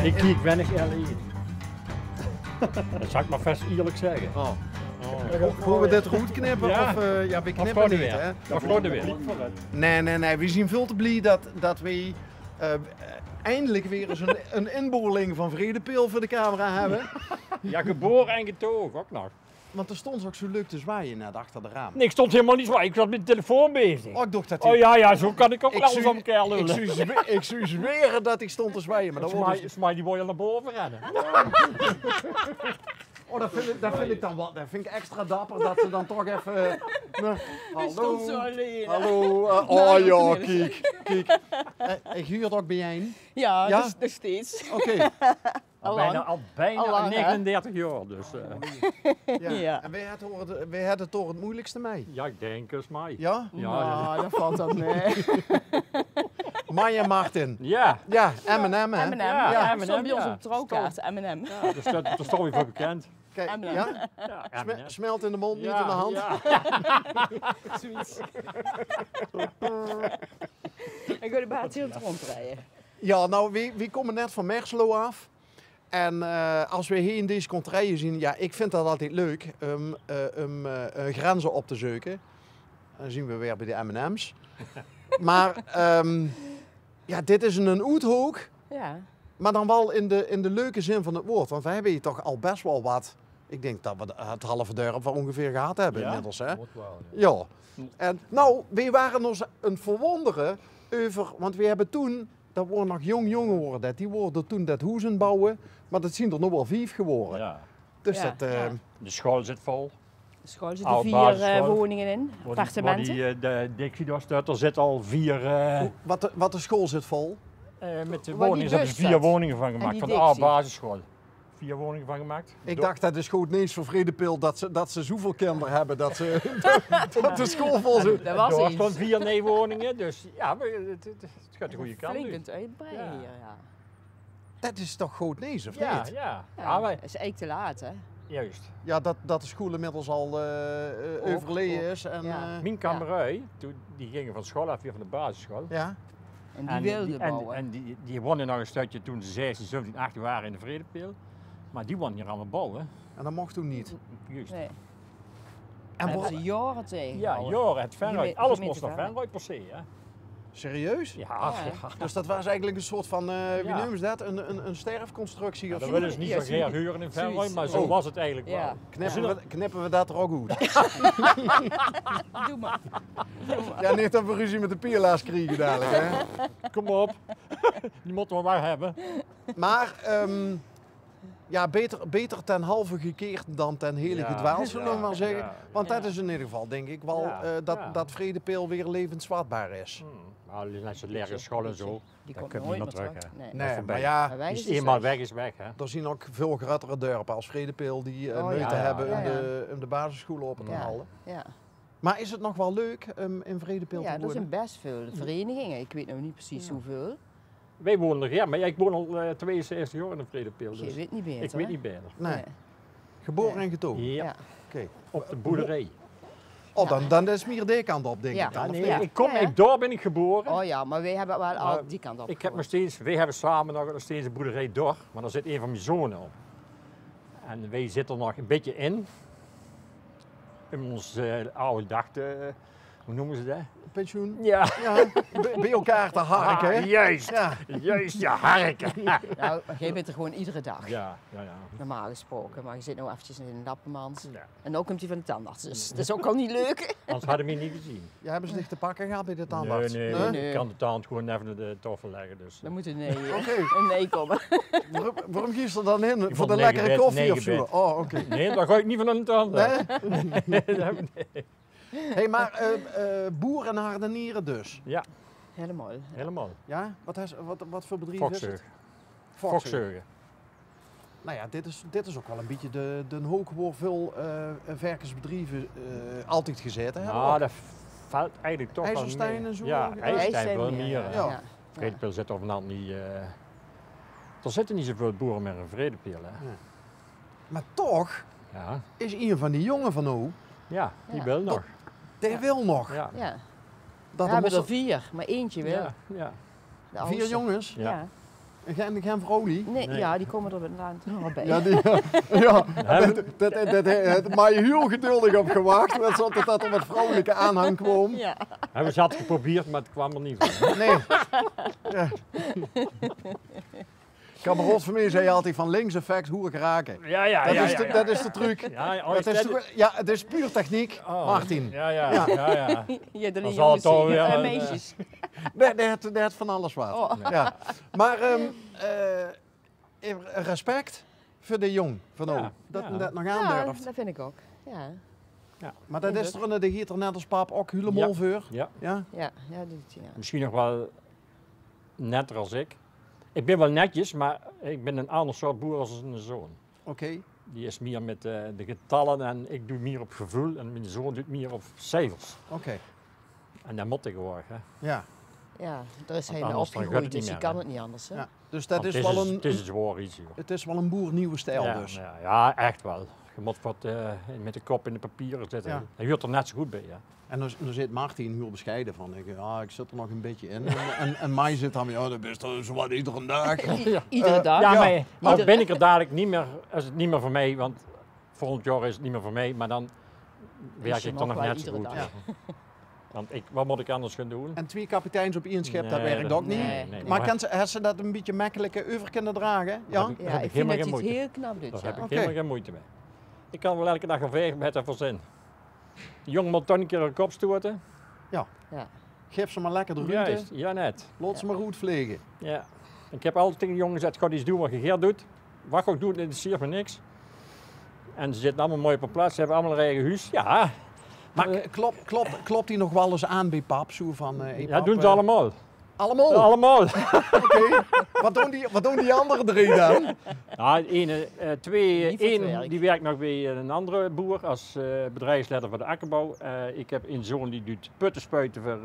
Ik kijk weinig LE. Dat zou ik maar vast eerlijk zeggen. Oh. Gaan we dit goed knippen? Ja. Of ja, we Of knippen gewoon niet, weer. hè? Of gewoon weer. Nee. We zijn veel te blij dat we eindelijk weer eens een inboorling van Vredepil voor de camera hebben. Ja, geboren en getogen ook nog. Want er stond ook zo leuk te zwaaien net achter de raam. Nee, ik stond helemaal niet zwaar. Ik was met de telefoon bezig. Oh, ik dacht dat Oh ja, zo kan ik ook wel eens om elkaar ik lullen. zou zweren dat ik stond te zwaaien, maar dat wordt dus... Smij die boy naar boven rennen. Oh, dat vind ik dan wat. Dat vind ik extra dapper dat ze dan toch even... hallo. stond zo alleen. Hallo. Nou, Ja, ik weet kijk. Ik huur ook bij jij. Ja, Ja? dus nog steeds. Oké. Al Al bijna lang, hè? 39 jaar. Dus, Ja. Ja. En wij hadden toch het moeilijkste mee. ja, ik denk eens mij. Ja? Nou, dat valt dan mee. Maya en Martin. Ja. Ja, M&M hè? M&M. Ja, Ja, M&M, stond bij ons ja. op trouwkaart. M&M. Ja, dus dat is toch weer voor bekend. Kijk, M&M. ja? Ja, M&M. Smelt in de mond, niet in de hand. Ja. Zoiets. Ik ga de baat heel rondrijden. Ja, nou, we komen net van Merslo af. En als we hier in deze contraien zien, ja, ik vind dat altijd leuk om grenzen op te zoeken. Dan zien we weer bij de M&M's. Maar ja, dit is een uithoek, Ja. maar dan wel in de leuke zin van het woord. Want wij hebben hier toch al best wel wat, ik denk dat we het halve dorp wel ongeveer gehad hebben Ja? inmiddels. Hè? Moet wel, ja. Ja. En nou, we waren ons een verwonderen over, want we hebben toen, dat waren nog jongen worden, die worden toen dat huizen bouwen, maar dat zijn er nog wel 5 geworden. Ja. Dus Ja, dat, ja. De school zit vol. De school zitten Oud 4 basisschool. woningen in, appartementen. De Dixie staat, er zit al 4 wat de school zit vol. met de Waar woningen. die Ze hebben bus 4 staat. woningen van En gemaakt, die van de oude Dixie. basisschool. 4 woningen van gemaakt. Ik dacht dat is goed nieuws voor Vredepil dat ze zoveel kinderen hebben dat dat de school vol zit. Dat was Er iets. gewoon 4 nee-woningen, dus ja, het gaat de goede kant Flink nu. aan het uitbreiden Ja. hier, ja. Dat is toch goed nieuws, of Ja, niet? ja. Ja, Ja, het is eigenlijk te laat, hè? juist. Ja, dat de school inmiddels al overleden is. En, Ja. Mijn kamerui, die gingen van school af, weer van de basisschool. ja. En die wilden bouwen. En die woonden nog een stukje toen ze 16, 17, 18 waren in de Vredepil. Maar die woonden hier allemaal bouwen. En dat mocht toen niet. Juist. Nee. En En wa- hebben ze jaren tegen. Ja, jaren, het Venray. Geme- Alles gemeente moest naar Venray. Venray per se, hè. serieus? Ja, Ja. ja. Dus dat was eigenlijk een soort van, wie Ja. noemen ze dat? Een sterfconstructie of Dat zo? willen ze niet Ja, zo graag huren in Venray, zoiets. maar zo Oh. was het eigenlijk Ja. wel. Knippen we dat er ook goed? Doe maar. Ja, niet dat we ruzie met de pielaars krijgen dadelijk, hè? Kom op, die moeten we maar hebben. Maar ja, beter ten halve gekeerd dan ten hele Ja, gedwaald, zullen we ja, maar zeggen. ja, Want ja. dat is in ieder geval, denk ik, wel Ja, ja. dat Vredepil weer levensvatbaar is. Maar net zo'n lagere school en zo, Die dat komt kun je nooit niet meer meer terug. terug. Hè. Nee. Nee, voorbij. maar ja, Maar wij Die is is het eenmaal zo. weg, is weg. Hè. er zien ook veel grotere dorpen als Vredepil die Oh, moeite ja. hebben Ja, om, ja. om de basisscholen op te Ja. halen. Ja. Maar is het nog wel leuk in Vredepil Ja, te er wonen? zijn best veel verenigingen. Ik weet nog niet precies hoeveel. Wij wonen er, ja, maar ik woon al 72 jaar in de Vredepil. Je Dus weet niet beter. ik weet hè? niet beter. Nee, geboren Nee. en getogen. Ja, Ja. Oké. op de boerderij. Oh, dan is meer de kant op, denk Ja. ik dan. Ja, of nee, niet? ik kom, Ja. daar ben ik geboren. Oh ja, maar wij hebben wel al Maar die kant op. Ik heb nog steeds, wij hebben samen nog steeds een boerderij door, maar daar zit een van mijn zonen op. En wij zitten er nog een beetje in ons oude dag, hoe noemen ze dat? Pensioen? Ja, Ja, bij elkaar te harken, hè? juist, Ja. juist, ja, harken. Nou, jij bent er gewoon iedere dag. Ja, ja, ja. Normaal gesproken, maar je zit nou eventjes in een lappenmand. Ja. En nu komt hij van de tandarts, dus dat is ook al niet leuk. Anders hadden we hem niet gezien. Ja, hebben ze dich te pakken gehad bij de tandarts? Nee, Nee? ik kan de tand gewoon even naar de tafel leggen. Dus. Dan moet een nee, Oké. een nee komen. Waarom kies je er dan in? Voor vond de negen lekkere bed, koffie negen of zo? bed. Oh, oké. Nee, daar ga ik niet van aan de tand. Nee? Nee. Hey, maar boer en hardenieren dus. Ja, Helemaal. helemaal. Ja? Wat voor bedrijf is Fokzeug. het? Fokzeugen. Nou ja, dit is ook wel een beetje de hoek waar veel verkersbedrijven altijd gezeten hebben. Nou, ook. dat valt eigenlijk toch wel IJsselstein mee. en zo Ja, ook, ja. IJsselstein wel meer. Ja. hè. Ja. Ja. Vredepil zit er vanavond niet... er zitten niet zoveel boeren meer in Vredepil. Hè. Maar toch Ja, is een van die jongen van nou, ja, die Ja. wil nog. die wil nog. Ja. Ja. Dat We hebben er er 4, maar eentje wil. Ja, ja. De 4 oudste. jongens. Ja. Ja. Geen vrolie? Nee, Nee. ja, die komen er nog bij. Ja, dat maar je heel geduldig op gewacht. Want zodat dat er met vrouwelijke aanhang kwam. Ja. Hebben we zat geprobeerd, maar het kwam er niet van. Nee. Ja. Kamerot van mij zei altijd van links effect, hoe ik raken. Ja, Dat is de truc. Ja, Dat is ja, het is puur techniek, Martin. Ja. Je hebt Dan alleen zal het jongens toch en weer, meisjes. Dat heeft van alles wat. Oh. Ja. Maar respect voor de jong van Ja, nou, dat ja. dat nog Ja, aandurft. dat vind ik ook. Ja, Maar dat is er de giet er net als pap ook helemaal Ja. voor. Ja, Ja? ja, dat doet hij. Ja. misschien nog wel netter als ik. Ik ben wel netjes, maar ik ben een ander soort boer als een zoon. Oké. Die is meer met de getallen en ik doe meer op gevoel en mijn zoon doet meer op cijfers. Oké. En dat moet tegenwoordig. Hè. Ja. Ja, daar is hij Want in anders dan gaat opgegroeid, het dus niet je meer, kan hè. het niet anders. Hè? Ja. Dus dat Want is wel een, het is een zwaar iets. Joh. het is wel een boernieuwe stijl Ja, dus. ja, echt wel. Je moet wat met de kop in de papieren zitten. Ja. Hij hoort er net zo goed bij. Ja. En dan zit Martin heel bescheiden van. Ik zit er nog een beetje in. En mij zit dan, ja, dat is toch zo wat iedere dag. Iedere dag. Ja, ja. maar al Ieder- ben ik er dadelijk niet meer, is het niet meer voor mij, want volgend jaar is het niet meer voor mij, maar dan werk je ik nog er nog wel net zo iedere goed. dag. Ja. Want wat moet ik anders gaan doen? En 2 kapiteins op 1 schip, dat Nee, werkt ook niet. nee. Maar heeft ze dat een beetje makkelijker over kunnen dragen? Ja? heb ik- Ja, heb ik ik vind helemaal dat geen hij het moeite. heel knap doet. Daar Ja. heb ik Oké. helemaal geen moeite mee. Ik kan wel elke dag gaan vegen met dat voor zin. De jongen moet toch een keer de kop stoten. Ja. Geef ze maar lekker de ruimte. Juist, ja net. Laat ze maar goed vliegen. Ja. Ik heb altijd tegen de jongens gezegd, ga iets doen wat je Geert doet. Wat ook doet, interesseert me niks. En ze zitten allemaal mooi op plaats, ze hebben allemaal een eigen huis. Ja, Maar klopt die nog wel eens aan bij pap? Zo van, hey, ja pap, doen ze allemaal. Allemaal? Allemaal. Oké. Wat doen die andere 3 dan? Ja, twee, Niet voor het één werk. die werkt nog bij een andere boer als bedrijfsleider voor de akkerbouw. Ik heb een zoon die doet putten spuiten voor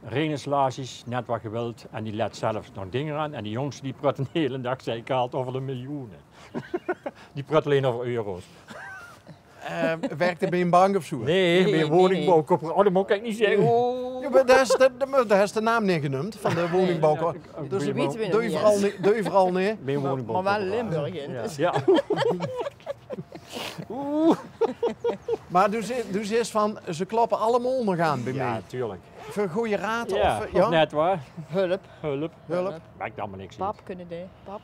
reinstallaties, net wat je wilt. En die let zelfs nog dingen aan. En die jongste die praat een hele dag, zei ik haalt over de miljoenen. Die praat alleen over euro's. Werkt hij bij een bank of zo? Nee, bij nee, een woningbouw. Oh, dat moet ik niet zeggen. Ja, maar daar is de naam niet genoemd van de woningbouw. Ja, Dus bij weten we nog doe je niet vooral eens. niet. Doe je vooral niet. een woningbouw. Maar wel Limburg in. Ja. Dus. Ja. Maar dus is van, ze kloppen allemaal nog aan bij Ja, mij. tuurlijk. Voor goede raad Ja, of... of net waar. Hulp. Hulp. Hulp. Maakt allemaal niks uit. Pap kunnen de. Pap.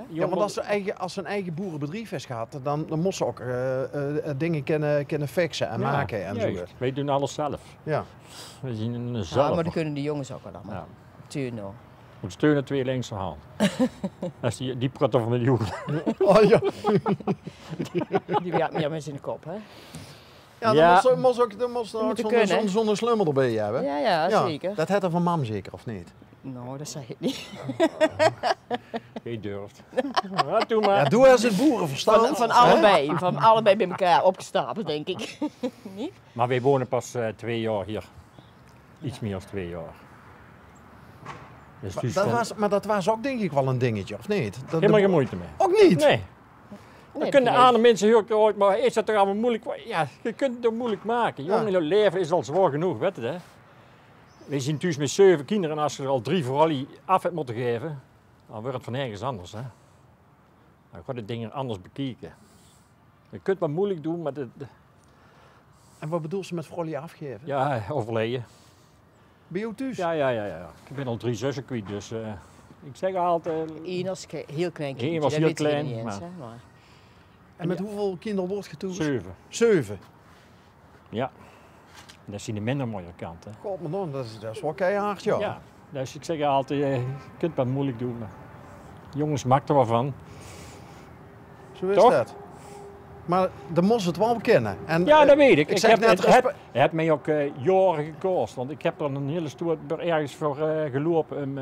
Ja, maar als ze een eigen boerenbedrijf is gehad, dan moet ze ook dingen kunnen fixen en Ja, maken en zo. juist. Wij doen alles zelf. Ja. We zien een Ja, zelf. maar dat kunnen de jongens ook wel allemaal. Ja. Tuurlijk. Nou. Moet steunen 2 linkse hand. Als die praat over miljoenen. Oh ja. Die werkt meer met zijn kop, hè? Ja, Ja. dan moest er ook moet zo'n kunnen. slummer erbij hebben. Ja, zeker. Dat had er van mam zeker, of niet? Nou, dat zeg ik niet. Je durft. Ja, doe maar. Ja, doe eens het boerenverstand. Van hè? allebei bij elkaar opgestapeld, denk ik. Maar wij wonen pas 2 jaar hier. Iets meer dan 2 jaar. Dus Maar dus dat was ook denk ik wel een dingetje, of niet? helemaal geen moeite mee. Ook niet? Nee. Nee, Dan kunnen nee. andere mensen heel ooit, maar is dat toch allemaal moeilijk? Ja, je kunt het toch moeilijk maken. Ja. Jongen, je leven is al zwaar genoeg, weet je hè? We zien thuis met 7 kinderen en als je er al 3 voor al af hebt moeten geven, dan wordt het van ergens anders. Hè? Dan gaat het dingen anders bekijken. Je kunt wat moeilijk doen, maar En wat bedoel ze met vrolijk afgeven? ja, overleden. Bij jou thuis? Ja. Ik ben al 3 zussen kwijt, dus ik zeg altijd... Eén was heel klein kindje, Eén was dat heel weten we klein, niet eens, maar- hè, maar. En met hoeveel kinderen wordt je thuis? 7. 7. Ja. Dat is de minder mooie kant. Hè. God, maar dan, dat is wel keihard, ja. Ja. Dus ik zeg altijd, je kunt wat moeilijk doen, maar jongens maakt er wat van. Zo is Toch? dat. Maar de mos het wel kennen. En, Ja, dat weet ik. Ik zeg net het heeft mij ook jaren gekost, want ik heb er een hele stoer ergens voor gelopen.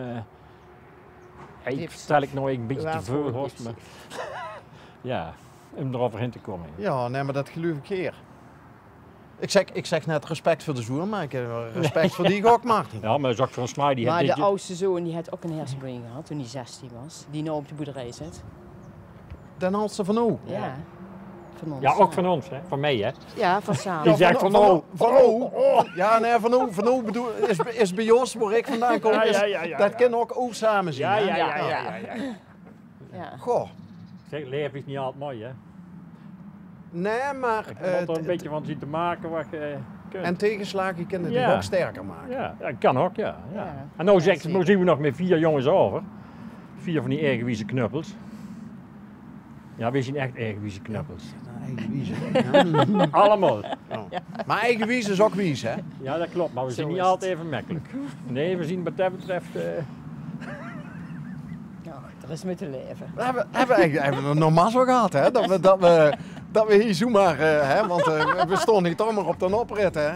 Ik Heeft- stel ik nou een beetje te Waarvoor veel heeft host, ze- maar ja, om eroverheen te komen. Ja, nee, maar dat geloof ik hier. Ik zeg net respect voor de zoer, maar ik heb respect voor die ook, Martin. Ja, maar dat is ook voor een smaai die Maar heeft de dit- oudste zoon die had ook een hersenbloeding gehad toen hij 16 was. Die nou op de boerderij zit. Den Halse van O. Ja. van ons. Ja, ook van ons, hè? Van mij, hè? Ja, van samen. Die zegt van, Ja, nee, van o bedoel, is bij Jos, waar ik vandaan kom, dat kunnen ook o samen zien. hè? Ja. Goh, Zeg, leven is niet altijd mooi, hè? nee, maar... Je moet er een beetje van zien te maken wat je kunt. En tegenslagen kunnen die Ja. ook sterker maken. Ja, dat kan ook, ja. Ja. En nou Ja, zeker. zien we nog met 4 jongens over. 4 van die eigenwijze knuppels. Ja, we zien echt eigenwijze knuppels. Eigen wies, hè? Allemaal. Ja. Maar eigen wies is ook wies, hè? Ja, dat klopt, maar we Zo zien niet is het. altijd even makkelijk. Nee, we zien wat dat betreft... Ja, er is mee te leven. We hebben we nog maar zo gehad, hè? Dat we hier zomaar, hè? Want we stonden niet allemaal op de oprit, hè?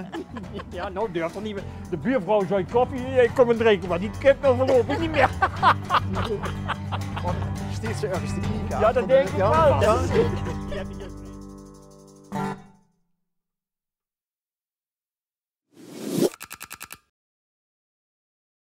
Ja, nou durft er niet meer. De buurvrouw zei koffie, kom en drinken, maar die kip wil voorlopig niet meer. Steeds ergens te kijken. Ja, dat denk ik wel. Ja.